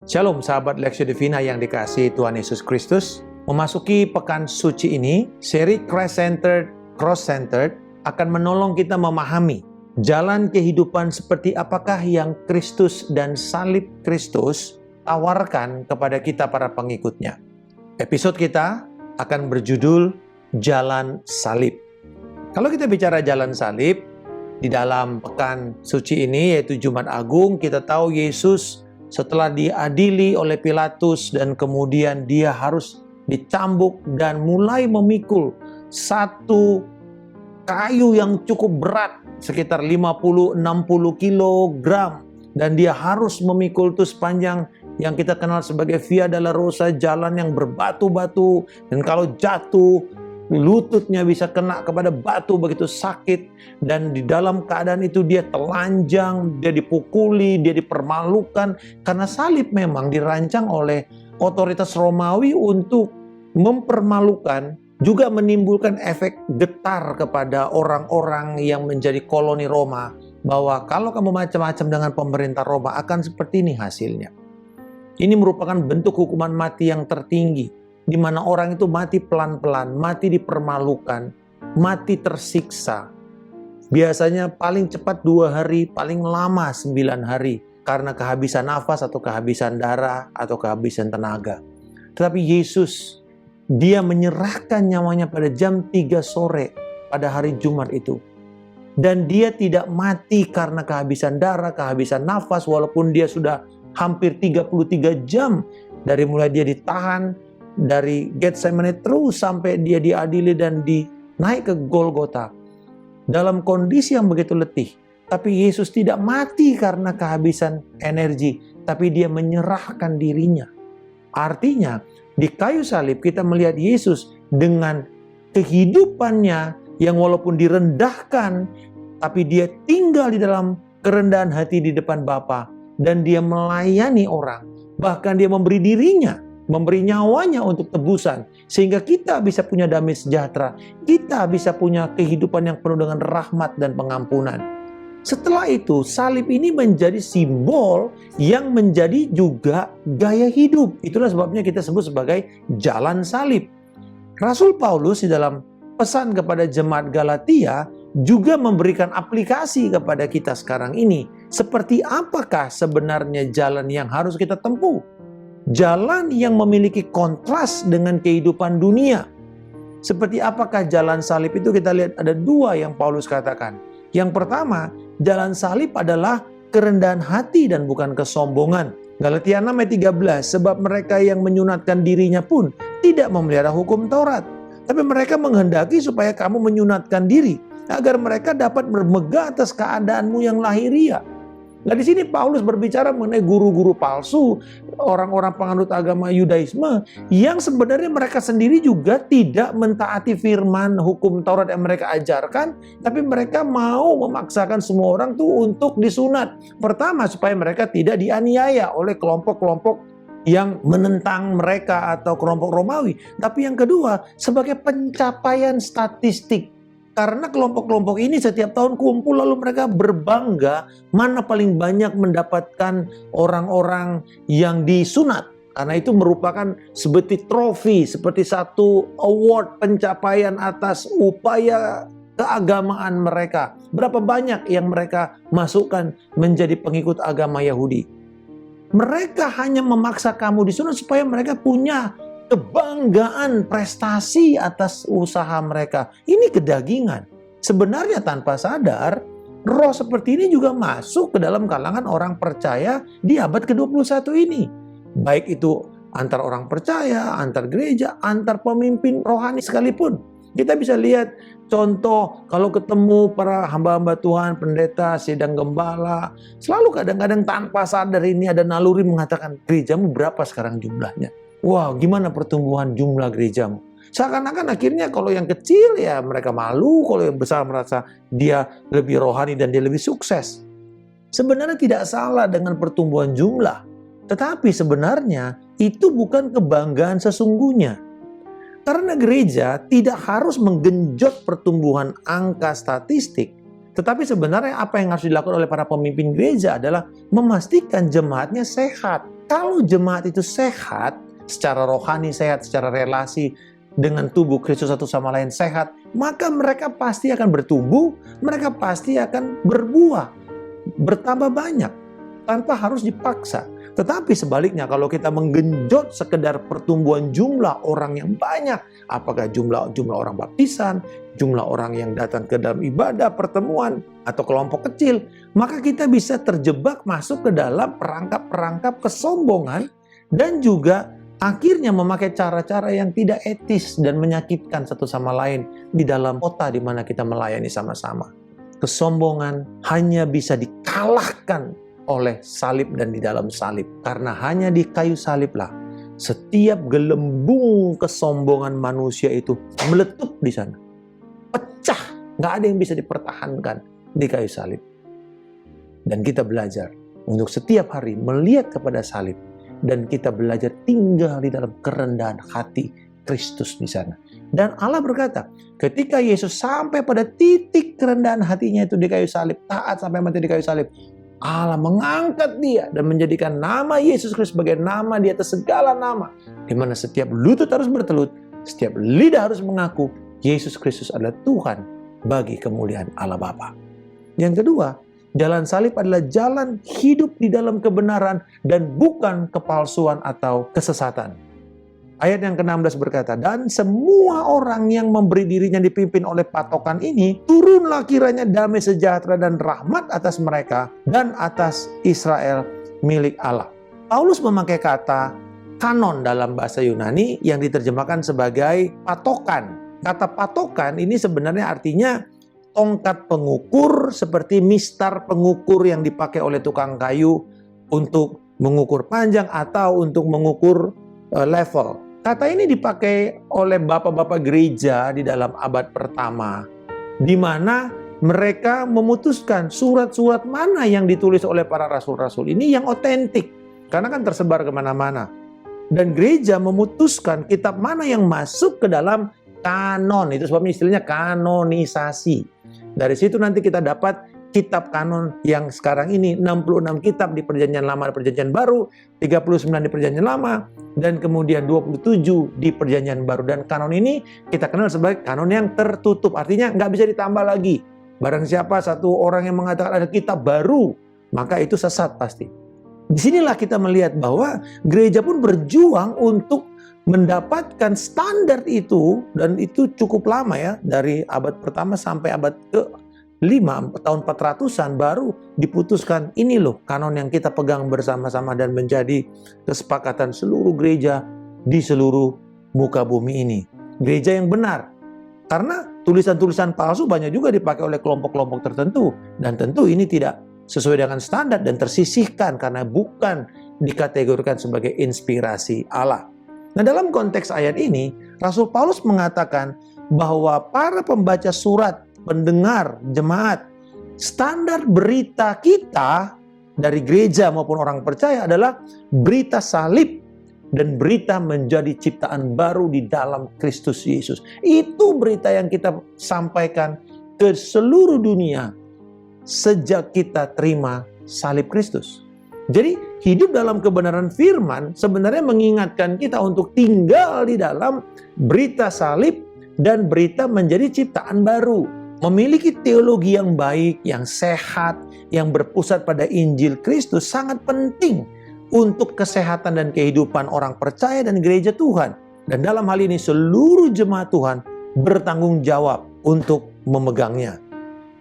Shalom sahabat Lexio Divina yang dikasihi Tuhan Yesus Kristus. Memasuki pekan suci ini, seri Christ-centered, cross-centered akan menolong kita memahami jalan kehidupan seperti apakah yang Kristus dan salib Kristus tawarkan kepada kita para pengikutnya. Episode kita akan berjudul Jalan Salib. Kalau kita bicara jalan salib, di dalam pekan suci ini yaitu Jumat Agung, kita tahu Yesus setelah diadili oleh Pilatus dan kemudian dia harus dicambuk dan mulai memikul satu kayu yang cukup berat sekitar 50-60 kilogram, dan dia harus memikul itu sepanjang yang kita kenal sebagai Via Dolorosa, jalan yang berbatu-batu, dan kalau jatuh lututnya bisa kena kepada batu, begitu sakit. Dan di dalam keadaan itu dia telanjang, dia dipukuli, dia dipermalukan. Karena salib memang dirancang oleh otoritas Romawi untuk mempermalukan, juga menimbulkan efek getar kepada orang-orang yang menjadi koloni Roma, bahwa kalau kamu macam-macam dengan pemerintah Roma akan seperti ini hasilnya. Ini merupakan bentuk hukuman mati yang tertinggi, di mana orang itu mati pelan-pelan, mati dipermalukan, mati tersiksa. Biasanya paling cepat 2 hari, paling lama 9 hari, karena kehabisan nafas atau kehabisan darah atau kehabisan tenaga. Tetapi Yesus, dia menyerahkan nyawanya pada jam 3 sore pada hari Jumat itu. Dan dia tidak mati karena kehabisan darah, kehabisan nafas, walaupun dia sudah hampir 33 jam dari mulai dia ditahan dari Getsemani terus sampai dia diadili dan naik ke Golgota dalam kondisi yang begitu letih. Tapi Yesus tidak mati karena kehabisan energi, tapi dia menyerahkan dirinya. Artinya di kayu salib kita melihat Yesus dengan kehidupannya yang walaupun direndahkan, tapi dia tinggal di dalam kerendahan hati di depan Bapa, dan dia melayani orang. Bahkan dia memberi dirinya, memberi nyawanya untuk tebusan, sehingga kita bisa punya damai sejahtera, kita bisa punya kehidupan yang penuh dengan rahmat dan pengampunan. Setelah itu, salib ini menjadi simbol yang menjadi juga gaya hidup. Itulah sebabnya kita sebut sebagai jalan salib. Rasul Paulus di dalam pesan kepada jemaat Galatia juga memberikan aplikasi kepada kita sekarang ini. Seperti apakah sebenarnya jalan yang harus kita tempuh? Jalan yang memiliki kontras dengan kehidupan dunia. Seperti apakah jalan salib itu? Kita lihat ada 2 yang Paulus katakan. Yang pertama, jalan salib adalah kerendahan hati dan bukan kesombongan. Galatia 6 ayat 13, sebab mereka yang menyunatkan dirinya pun tidak memelihara hukum Taurat. Tapi mereka menghendaki supaya kamu menyunatkan diri, agar mereka dapat bermegah atas keadaanmu yang lahiriah. Nah, di sini Paulus berbicara mengenai guru-guru palsu, orang-orang penganut agama Yudaisme, yang sebenarnya mereka sendiri juga tidak mentaati firman hukum Taurat yang mereka ajarkan, tapi mereka mau memaksakan semua orang tuh untuk disunat. Pertama, supaya mereka tidak dianiaya oleh kelompok-kelompok yang menentang mereka atau kelompok Romawi. Tapi yang kedua, sebagai pencapaian statistik. Karena kelompok-kelompok ini setiap tahun kumpul lalu mereka berbangga mana paling banyak mendapatkan orang-orang yang disunat. Karena itu merupakan seperti trofi, seperti satu award pencapaian atas upaya keagamaan mereka. Berapa banyak yang mereka masukkan menjadi pengikut agama Yahudi. Mereka hanya memaksa kamu disunat supaya mereka punya kebanggaan prestasi atas usaha mereka. Ini kedagingan. Sebenarnya tanpa sadar, roh seperti ini juga masuk ke dalam kalangan orang percaya di abad ke-21 ini. Baik itu antar orang percaya, antar gereja, antar pemimpin rohani sekalipun. Kita bisa lihat contoh kalau ketemu para hamba-hamba Tuhan, pendeta, sidang gembala, selalu kadang-kadang tanpa sadar ini ada naluri mengatakan, gerejamu berapa sekarang jumlahnya? Wow, gimana pertumbuhan jumlah gerejamu? Seakan-akan akhirnya kalau yang kecil ya mereka malu, kalau yang besar merasa dia lebih rohani dan dia lebih sukses. Sebenarnya tidak salah dengan pertumbuhan jumlah, tetapi sebenarnya itu bukan kebanggaan sesungguhnya. Karena gereja tidak harus menggenjot pertumbuhan angka statistik, Tetapi sebenarnya apa yang harus dilakukan oleh para pemimpin gereja adalah memastikan jemaatnya sehat. Kalau jemaat itu sehat, secara rohani sehat, secara relasi dengan tubuh Kristus satu sama lain sehat, maka mereka pasti akan bertumbuh, mereka pasti akan berbuah, bertambah banyak, tanpa harus dipaksa. Tetapi sebaliknya, kalau kita menggenjot sekedar pertumbuhan jumlah orang yang banyak, apakah jumlah orang baptisan, jumlah orang yang datang ke dalam ibadah, pertemuan, atau kelompok kecil, maka kita bisa terjebak masuk ke dalam perangkap-perangkap kesombongan dan juga akhirnya memakai cara-cara yang tidak etis dan menyakitkan satu sama lain di dalam kota di mana kita melayani sama-sama. Kesombongan hanya bisa dikalahkan oleh salib dan di dalam salib. Karena hanya di kayu saliblah setiap gelembung kesombongan manusia itu meletup di sana. Pecah. Nggak ada yang bisa dipertahankan di kayu salib. Dan kita belajar untuk setiap hari melihat kepada salib. Dan kita belajar tinggal di dalam kerendahan hati Kristus di sana. Dan Allah berkata, ketika Yesus sampai pada titik kerendahan hatinya itu di kayu salib, taat sampai mati di kayu salib, Allah mengangkat dia dan menjadikan nama Yesus Kristus sebagai nama di atas segala nama. Di mana setiap lutut harus bertelut, setiap lidah harus mengaku Yesus Kristus adalah Tuhan bagi kemuliaan Allah Bapa. Yang kedua, jalan salib adalah jalan hidup di dalam kebenaran dan bukan kepalsuan atau kesesatan. Ayat yang ke-16 berkata, dan semua orang yang memberi dirinya dipimpin oleh patokan ini, turunlah kiranya damai sejahtera dan rahmat atas mereka dan atas Israel milik Allah. Paulus memakai kata kanon dalam bahasa Yunani yang diterjemahkan sebagai patokan. Kata patokan ini sebenarnya artinya tongkat pengukur seperti mistar pengukur yang dipakai oleh tukang kayu untuk mengukur panjang atau untuk mengukur level. Kata ini dipakai oleh bapak-bapak gereja di dalam abad pertama, di mana mereka memutuskan surat-surat mana yang ditulis oleh para rasul-rasul ini yang otentik, karena kan tersebar kemana-mana. Dan gereja memutuskan kitab mana yang masuk ke dalam kanon, itu sebabnya istilahnya kanonisasi. Dari situ nanti kita dapat kitab kanon yang sekarang ini 66 kitab di Perjanjian Lama dan Perjanjian Baru, 39 di Perjanjian Lama, dan kemudian 27 di Perjanjian Baru. Dan kanon ini kita kenal sebagai kanon yang tertutup, artinya nggak bisa ditambah lagi. Barang siapa satu orang yang mengatakan ada kitab baru, maka itu sesat pasti. Disinilah kita melihat bahwa gereja pun berjuang untuk mendapatkan standar itu, dan itu cukup lama ya, dari abad pertama sampai abad ke-5, tahun 400-an baru diputuskan ini loh kanon yang kita pegang bersama-sama dan menjadi kesepakatan seluruh gereja di seluruh muka bumi ini. Gereja yang benar. Karena tulisan-tulisan palsu banyak juga dipakai oleh kelompok-kelompok tertentu, dan tentu ini tidak sesuai dengan standar dan tersisihkan karena bukan dikategorikan sebagai inspirasi Allah. Nah, dalam konteks ayat ini, Rasul Paulus mengatakan bahwa para pembaca surat, pendengar, jemaat, standar berita kita dari gereja maupun orang percaya adalah berita salib dan berita menjadi ciptaan baru di dalam Kristus Yesus. Itu berita yang kita sampaikan ke seluruh dunia sejak kita terima salib Kristus. Jadi hidup dalam kebenaran firman sebenarnya mengingatkan kita untuk tinggal di dalam berita salib dan berita menjadi ciptaan baru. Memiliki teologi yang baik, yang sehat, yang berpusat pada Injil Kristus sangat penting untuk kesehatan dan kehidupan orang percaya dan gereja Tuhan. Dan dalam hal ini seluruh jemaat Tuhan bertanggung jawab untuk memegangnya.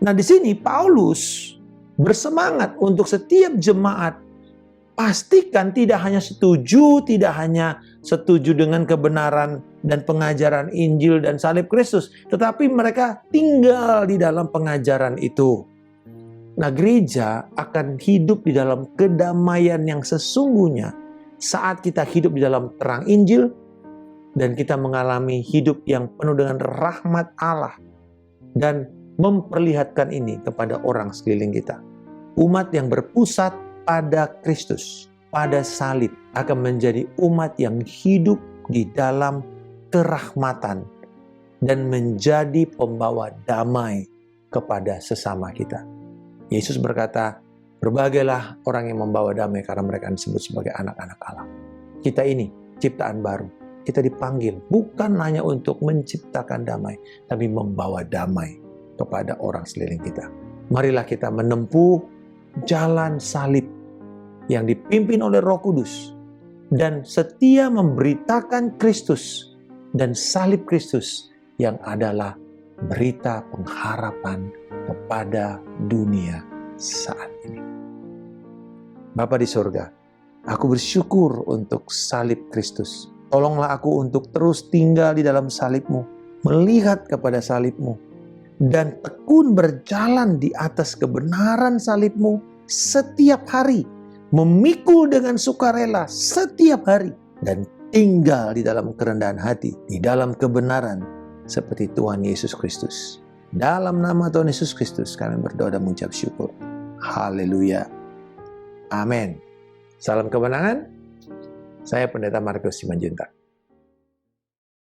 Nah, di sini Paulus bersemangat untuk setiap jemaat pastikan tidak hanya setuju dengan kebenaran dan pengajaran Injil dan salib Kristus, tetapi mereka tinggal di dalam pengajaran itu. Nah, gereja akan hidup di dalam kedamaian yang sesungguhnya saat kita hidup di dalam terang Injil dan kita mengalami hidup yang penuh dengan rahmat Allah dan memperlihatkan ini kepada orang sekeliling kita. Umat yang berpusat pada Kristus, pada salib, akan menjadi umat yang hidup di dalam kerahmatan dan menjadi pembawa damai kepada sesama kita. Yesus berkata, berbahagialah orang yang membawa damai karena mereka disebut sebagai anak-anak Allah. Kita ini ciptaan baru. Kita dipanggil bukan hanya untuk menciptakan damai, tapi membawa damai kepada orang sekeliling kita. Marilah kita menempuh jalan salib yang dipimpin oleh Roh Kudus dan setia memberitakan Kristus dan salib Kristus yang adalah berita pengharapan kepada dunia saat ini. Bapa di surga, aku bersyukur untuk salib Kristus. Tolonglah aku untuk terus tinggal di dalam salib-Mu, melihat kepada salib-Mu, dan tekun berjalan di atas kebenaran salib-Mu setiap hari, memikul dengan sukarela setiap hari, dan tinggal di dalam kerendahan hati, di dalam kebenaran, seperti Tuhan Yesus Kristus. Dalam nama Tuhan Yesus Kristus kami berdoa dan mengucap syukur. Haleluya. Amin. Salam kemenangan. Saya Pendeta Markus Simanjuntak.